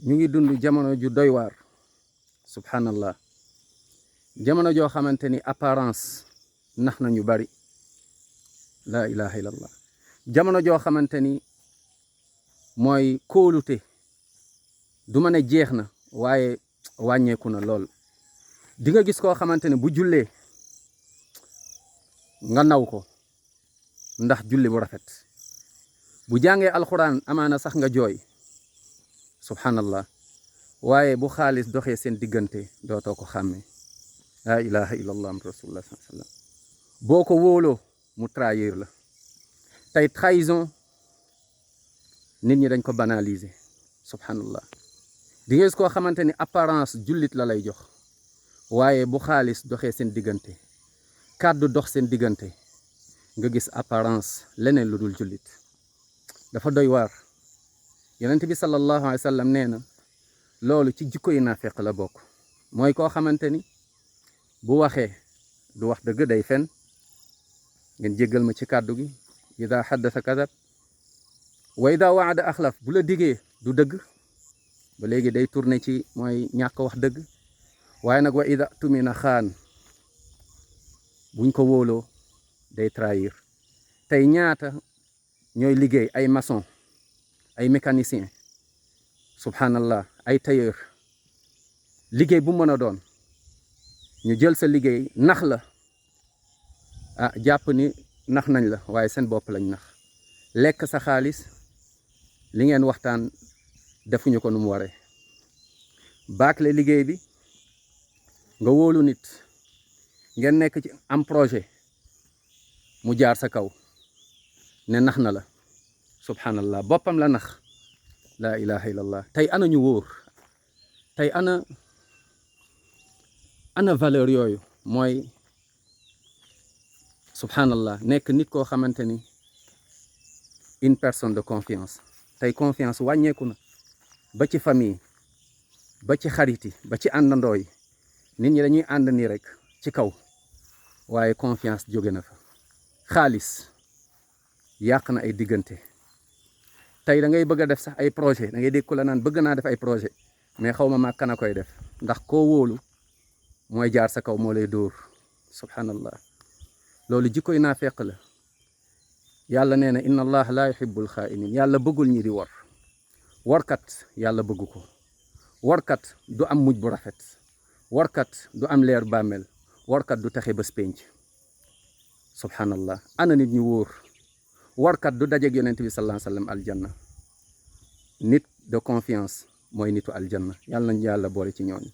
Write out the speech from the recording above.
ñu ngi dund jamono ju doy waar subhanallah jamono joo xamante ni apparence nax na ñu bari la ilaha illallah jamono joo xamante ni mooy kóolute du ma ne jeex na waaye wàññeeku na lool di nga gis koo xamante ne bu jullee nga naw ko ndax julli bu rafet bu jàngee alxuraan amaana sax nga jooy subhanallah waaye bu xaalis doxee seen diggante dootoo ko xàmmee la ilaha illallah rasulullah sallallahu alayhi wasallam boo ko wóoloo mu trahir la tey trahison nit ñi dañ ko banaliser subhanallah di nga gis koo xamante ni apparence jullit la lay jox waaye bu xaalis doxee seen diggante kàddu dox seen diggante nga gis apparence leneen lu dul jullit dafa doy waar yonent bi sallallahu alayhi wa sallam nee na loolu ci jikko yi naafeq la bokk mooy koo xamante ni bu waxee du wax dëgg day fen ngeen jéggal ma ci kàddu gi ida xaddasa kadab wa ida waada axlaf bu la digee du dëgg ba léegi day tourné ci mooy ñàkk wax dëgg waaye nag wa ida tumina xaan buñ ko wóoloo day trahir tey ñaata ñooy liggéey ay maçon ay mécanicien subhanallah ay tailleur liggéey bu mën a doon ñu jël sa liggéey nax la jàpp ni nax nañ la waaye seen bopp lañ nax lekk sa xaalis li ngeen waxtaan defuñu ko nu mu waree baakle liggéey bi nga wóolu nit ngeen nekk ci am projet mu jaar sa kaw ne nax na la subhanallah boppam la nax la ilaha illallah tey ana ñu wóor tey ana valeur yooyu mooy subhanallah nekk nit koo xamante ni une personne de confiance tey confiance wàññeeku na ba ci famille ba ci xarit yi ba ci àndandoo yi nit ñi dañuy ànd nii rek ci kaw waaye confiance jóge na fa xaalis yàq na ay diggante tey da ngay bëgg a def sax ay projet da ngay dégg ku la naan bëgg naa def ay projet mais xaw ma kan a koy def ndax koo wóolu mooy jaar sa kaw moo lay dóor subhanallah loolu jikkoy naafeq la yàlla nee na inna allah la yuhibbul xaa'inin yàlla bëggul ñi di wor workat yàlla bëggu ko workat du am mujj bu rafet workat du am leer bàmmeel workat du taxe bés penc subhanallah ana nit ñu wóor workat du dajeeg yonent bi sallallahu alayhi wasallam aljanna nit de confiance mooy nitu aljanna yàlla nañ yàlla boole ci ñooñu